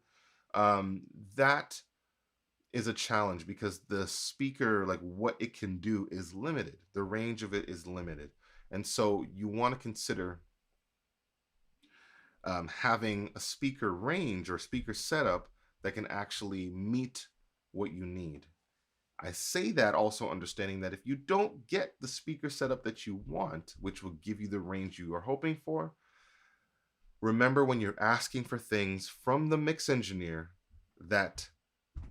um, that is a challenge because the speaker, like what it can do, is limited. The range of it is limited. And so you want to consider having a speaker range or speaker setup that can actually meet what you need. I say that also understanding that if you don't get the speaker setup that you want, which will give you the range you are hoping for, remember when you're asking for things from the mix engineer that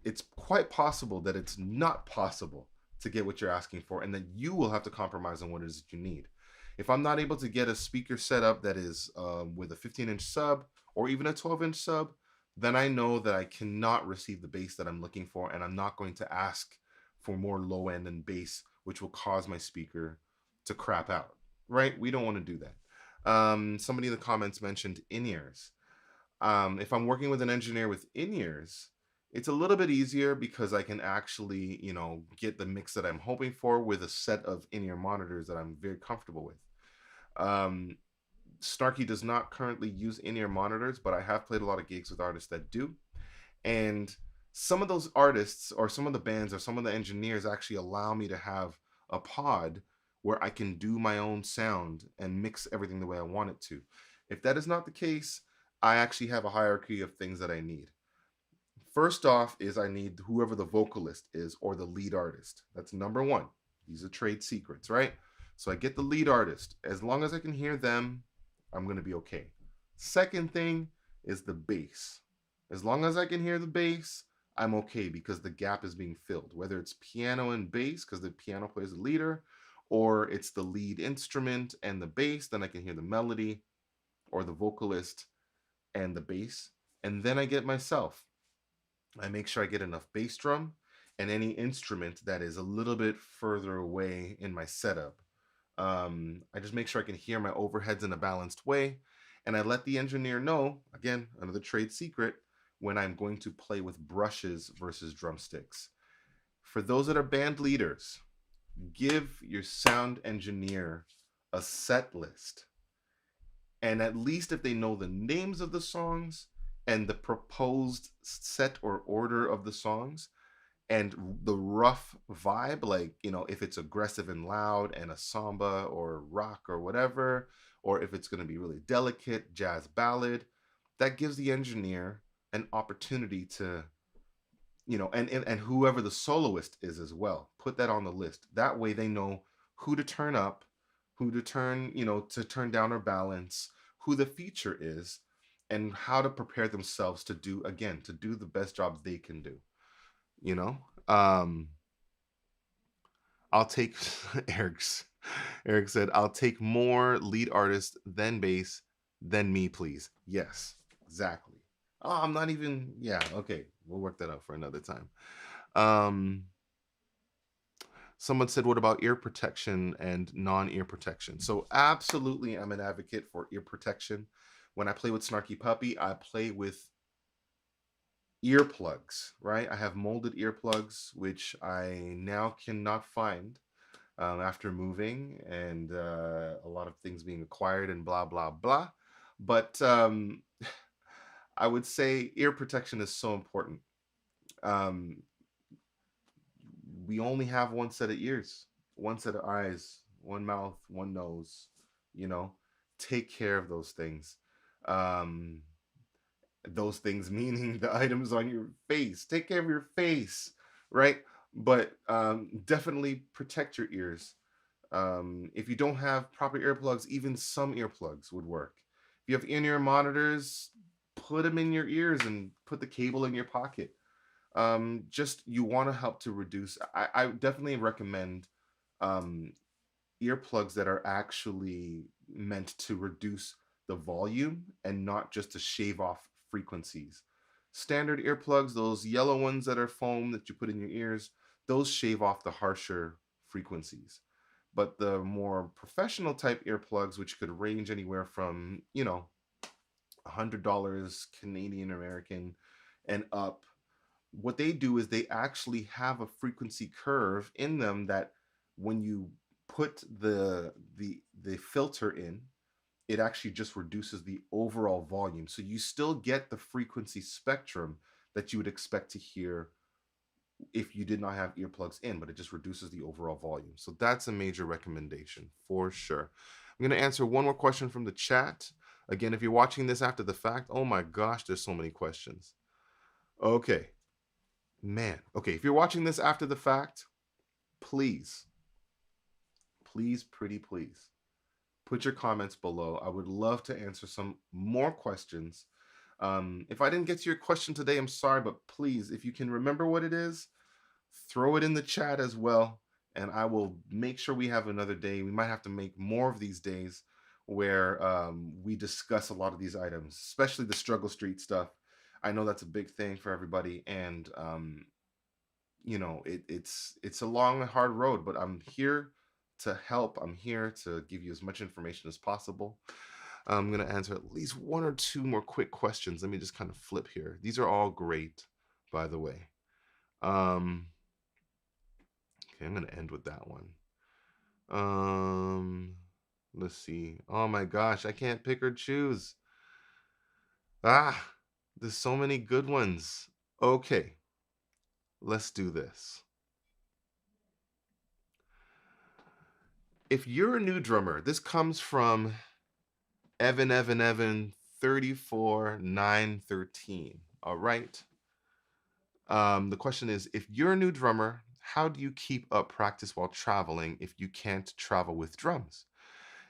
it's quite possible that it's not possible to get what you're asking for and that you will have to compromise on what it is that you need. If I'm not able to get a speaker setup that is with a 15-inch sub or even a 12-inch sub, then I know that I cannot receive the bass that I'm looking for, and I'm not going to ask for more low end and bass, which will cause my speaker to crap out. Right? We don't want to do that. Somebody in the comments mentioned in ears. If I'm working with an engineer with in ears, it's a little bit easier because I can actually, get the mix that I'm hoping for with a set of in ear monitors that I'm very comfortable with. Um, Snarky does not currently use in ear monitors, but I have played a lot of gigs with artists that do. And some of those artists, or some of the bands, or some of the engineers actually allow me to have a pod where I can do my own sound and mix everything the way I want it to. If that is not the case, I actually have a hierarchy of things that I need. First off is I need whoever the vocalist is or the lead artist. That's number one. These are trade secrets, right? So I get the lead artist. As long as I can hear them, I'm going to be okay. Second thing is the bass. As long as I can hear the bass, I'm okay because the gap is being filled. Whether it's piano and bass, because the piano plays the leader, or it's the lead instrument and the bass, then I can hear the melody, or the vocalist and the bass. And then I get myself. I make sure I get enough bass drum and any instrument that is a little bit further away in my setup. I just make sure I can hear my overheads in a balanced way. And I let the engineer know, again, another trade secret, when I'm going to play with brushes versus drumsticks. For those that are band leaders, give your sound engineer a set list. And at least if they know the names of the songs and the proposed set or order of the songs and the rough vibe, like, if it's aggressive and loud and a samba or rock or whatever, or if it's going to be really delicate, jazz ballad, that gives the engineer an opportunity to, and whoever the soloist is as well, put that on the list. That way they know who to turn up, who to turn, to turn down or balance, who the feature is, and how to prepare themselves to do, again, to do the best job they can do. You know, um, I'll take Eric's. Eric said, "I'll take more lead artist than bass than me, please." Yes, exactly. Oh, I'm not even. Yeah, okay. We'll work that out for another time. Um, Someone said, "What about ear protection and non-ear protection?" So, absolutely, I'm an advocate for ear protection. When I play with Snarky Puppy, I play with earplugs, right? I have molded earplugs, which I now cannot find after moving and a lot of things being acquired and blah, blah, blah. But I would say ear protection is so important. Um, we only have one set of ears, one set of eyes, one mouth, one nose. You know, take care of those things. Um, those things meaning the items on your face. Take care of your face, right? But definitely protect your ears. If you don't have proper earplugs, even some earplugs would work. If you have in-ear monitors, put them in your ears and put the cable in your pocket. Just you want to help to reduce. I definitely recommend um, earplugs that are actually meant to reduce the volume and not just to shave off frequencies. Standard earplugs, those yellow ones that are foam that you put in your ears, those shave off the harsher frequencies. But the more professional type earplugs, which could range anywhere from, $100 Canadian American and up, what they do is they actually have a frequency curve in them that when you put the filter in, it actually just reduces the overall volume. So you still get the frequency spectrum that you would expect to hear if you did not have earplugs in, but it just reduces the overall volume. So that's a major recommendation for sure. I'm going to answer one more question from the chat. Again, if you're watching this after the fact, oh my gosh, there's so many questions. Okay, man. Okay, if you're watching this after the fact, please, please, pretty please, put your comments below. I would love to answer some more questions. If I didn't get to your question today, I'm sorry, but please, if you can remember what it is, throw it in the chat as well. And I will make sure we have another day. We might have to make more of these days where we discuss a lot of these items, especially the struggle street stuff. I know that's a big thing for everybody. And it's a long and hard road, but I'm here to help. I'm here to give you as much information as possible. I'm going to answer at least one or two more quick questions. Let me just kind of flip here. These are all great, by the way. Okay, I'm going to end with that one. Let's see. Oh my gosh, I can't pick or choose. There's so many good ones. Okay, let's do this. If you're a new drummer, this comes from Evan 34913. All right. The question is, if you're a new drummer, how do you keep up practice while traveling if you can't travel with drums?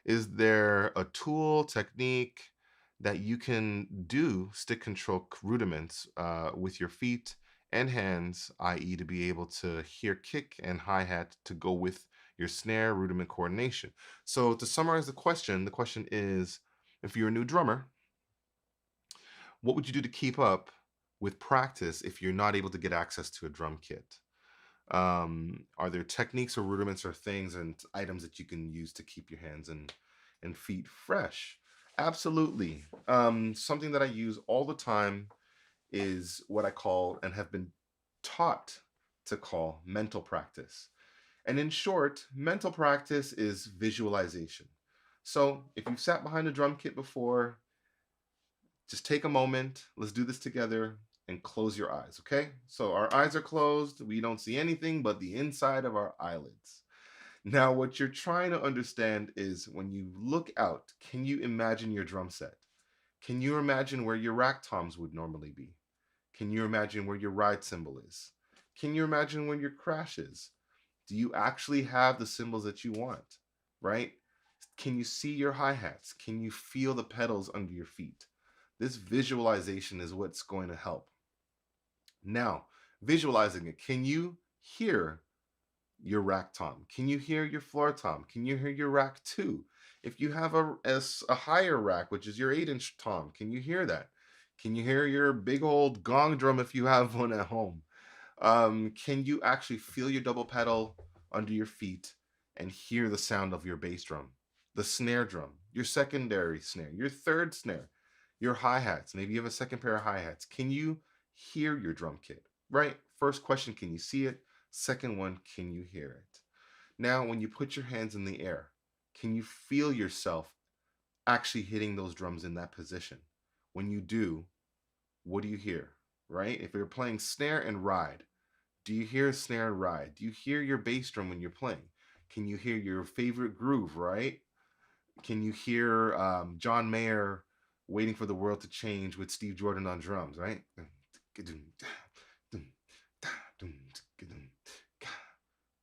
Is there a tool, technique that you can do stick control rudiments with your feet and hands, i.e., to be able to hear kick and hi hat to go with your snare rudiment coordination? So, to summarize the question is, if you're a new drummer, what would you do to keep up with practice if you're not able to get access to a drum kit? Are there techniques or rudiments or things and items that you can use to keep your hands and feet fresh? Absolutely. Something that I use all the time is what I call and have been taught to call mental practice. And in short, mental practice is visualization. So if you've sat behind a drum kit before, just take a moment. Let's do this together and close your eyes, okay? So our eyes are closed. We don't see anything but the inside of our eyelids. Now, what you're trying to understand is when you look out, can you imagine your drum set? Can you imagine where your rack toms would normally be? Can you imagine where your ride cymbal is? Can you imagine where your crash is? Do you actually have the cymbals that you want, right? Can you see your hi-hats? Can you feel the pedals under your feet? This visualization is what's going to help. Now, visualizing it, can you hear your rack tom? Can you hear your floor tom? Can you hear your rack 2? If you have a higher rack, which is your 8-inch tom, can you hear that? Can you hear your big old gong drum if you have one at home? Can you actually feel your double pedal under your feet and hear the sound of your bass drum, the snare drum, your secondary snare, your third snare, your hi-hats? Maybe you have a second pair of hi-hats. Can you hear your drum kit? Right? First question, can you see it? Second one, can you hear it? Now, when you put your hands in the air, can you feel yourself actually hitting those drums in that position? When you do, what do you hear? right? If you're playing snare and ride, do you hear snare and ride? Do you hear your bass drum when you're playing? Can you hear your favorite groove, right? Can you hear John Mayer waiting for the world to change with Steve Jordan on drums, right?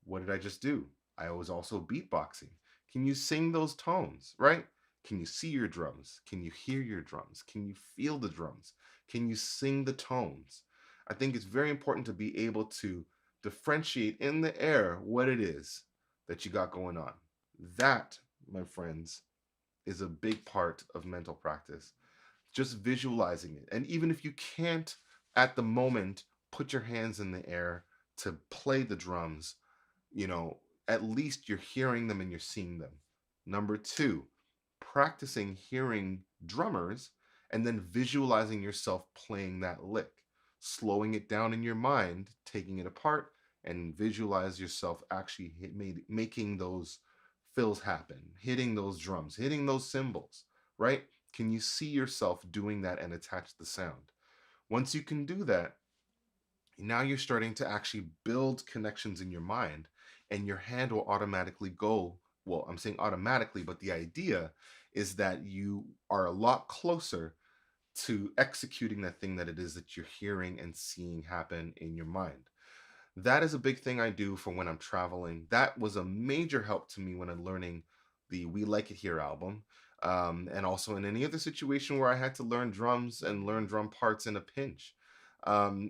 What did I just do? I was also beatboxing. Can you sing those tones, right? Can you see your drums? Can you hear your drums? Can you feel the drums? Can you sing the tones? I think it's very important to be able to differentiate in the air what it is that you got going on. That, my friends, is a big part of mental practice. Just visualizing it. And even if you can't at the moment put your hands in the air to play the drums, you know, at least you're hearing them and you're seeing them. Number two, practicing hearing drummers and then visualizing yourself playing that lick, slowing it down in your mind, taking it apart, and visualize yourself actually making those fills happen, hitting those drums, hitting those cymbals, right? Can you see yourself doing that and attach the sound? Once you can do that, now you're starting to actually build connections in your mind, and your hand will automatically go. Well, I'm saying automatically, but the idea is that you are a lot closer to executing that thing that it is that you're hearing and seeing happen in your mind. That is a big thing I do for when I'm traveling. That was a major help to me when I'm learning the We Like It Here album. And also in any other situation where I had to learn drums and learn drum parts in a pinch.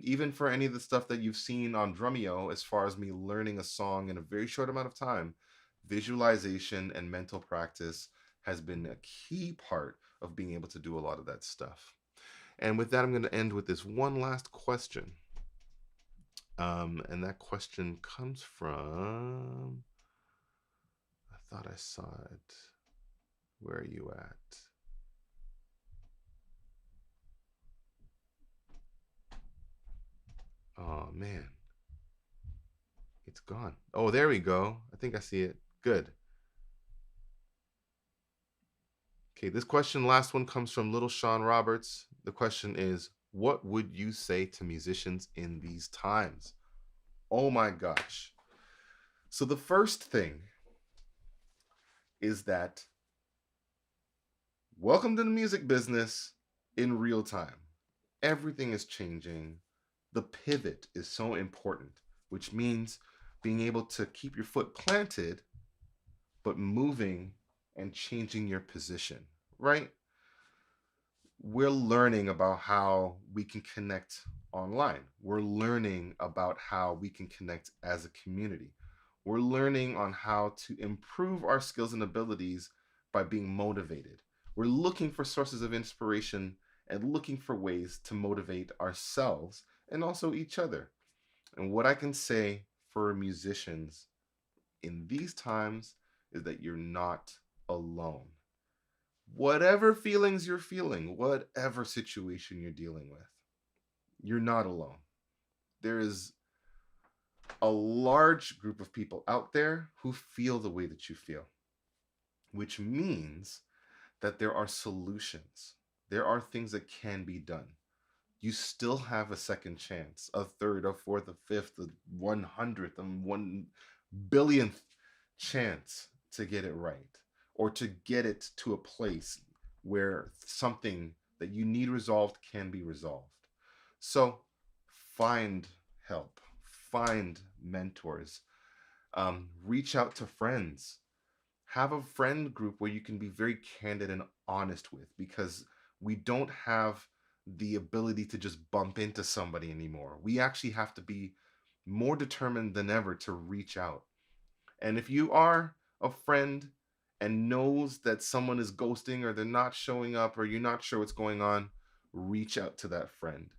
Even for any of the stuff that you've seen on Drumeo, as far as me learning a song in a very short amount of time, visualization and mental practice has been a key part of being able to do a lot of that stuff. And with that, I'm going to end with this one last question. And that question comes from, I thought I saw it. Where are you at? Oh man, it's gone. Oh, there we go. I think I see it. Good. Okay, this question, last one, comes from Little Sean Roberts. The question is, what would you say to musicians in these times? Oh my gosh. So the first thing is that welcome to the music business in real time. Everything is changing. The pivot is so important, which means being able to keep your foot planted, but moving and changing your position, right? We're learning about how we can connect online. We're learning about how we can connect as a community. We're learning on how to improve our skills and abilities by being motivated. We're looking for sources of inspiration and looking for ways to motivate ourselves and also each other. And what I can say for musicians in these times is that you're not alone. Whatever feelings you're feeling, whatever situation you're dealing with, you're not alone. There is a large group of people out there who feel the way that you feel, which means that there are solutions. There are things that can be done. You still have a second chance, a third, a fourth, a fifth, a 100th, and 1 billionth chance to get it right or to get it to a place where something that you need resolved can be resolved. So find help, find mentors, reach out to friends, have a friend group where you can be very candid and honest with, because we don't have the ability to just bump into somebody anymore. We actually have to be more determined than ever to reach out. And if you are a friend and knows that someone is ghosting or they're not showing up or you're not sure what's going on, reach out to that friend.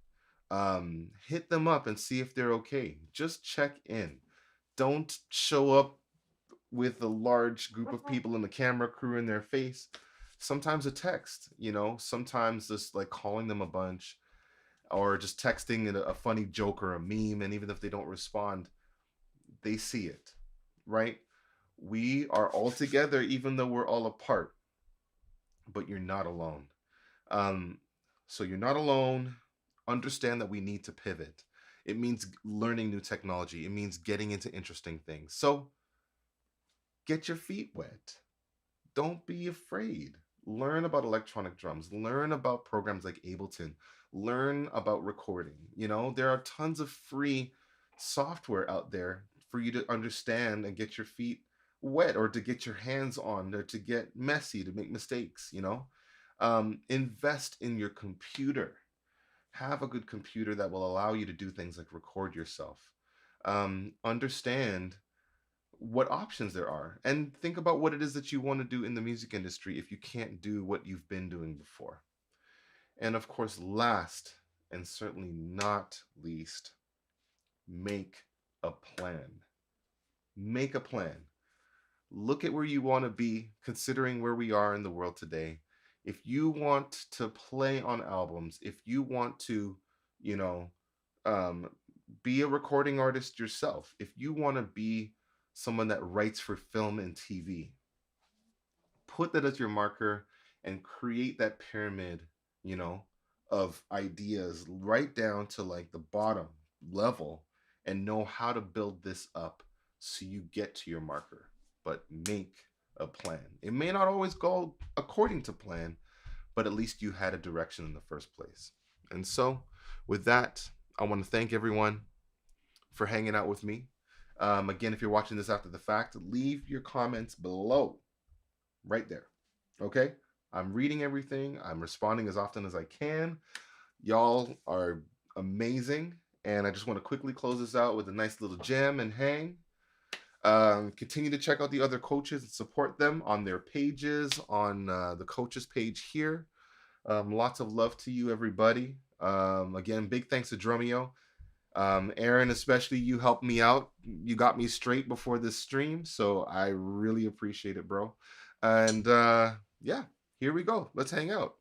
Hit them up and see if they're okay. Just check in. Don't show up with a large group of people and the camera crew in their face. Sometimes a text, sometimes just like calling them a bunch or just texting a funny joke or a meme. And even if they don't respond, they see it, right? We are all together, even though we're all apart, but you're not alone. Um, so you're not alone. Understand that we need to pivot. It means learning new technology. It means getting into interesting things. So get your feet wet. Don't be afraid. Learn about electronic drums. Learn about programs like Ableton. Learn about recording. There are tons of free software out there for you to understand and get your feet wet, or to get your hands on, or to get messy, to make mistakes. Invest in your computer. Have a good computer that will allow you to do things like record yourself. Understand what options there are, and think about what it is that you want to do in the music industry if you can't do what you've been doing before. And of course, last and certainly not least, make a plan. Make a plan. Look at where you want to be, considering where we are in the world today. If you want to play on albums, if you want to, you know, um, be a recording artist yourself, if you want to be someone that writes for film and TV, put that as your marker and create that pyramid, you know, of ideas right down to like the bottom level, and know how to build this up so you get to your marker. But make a plan. It may not always go according to plan, but at least you had a direction in the first place. And so, with that, I want to thank everyone for hanging out with me. Again, if you're watching this after the fact, leave your comments below, right there. Okay? I'm reading everything, I'm responding as often as I can. Y'all are amazing. And I just want to quickly close this out with a nice little jam and hang. Continue to check out the other coaches and support them on their pages, on the coaches page here. Lots of love to you, everybody. Again, big thanks to Dromio. Aaron, especially, you helped me out. You got me straight before this stream, so I really appreciate it, bro. And yeah, here we go. Let's hang out.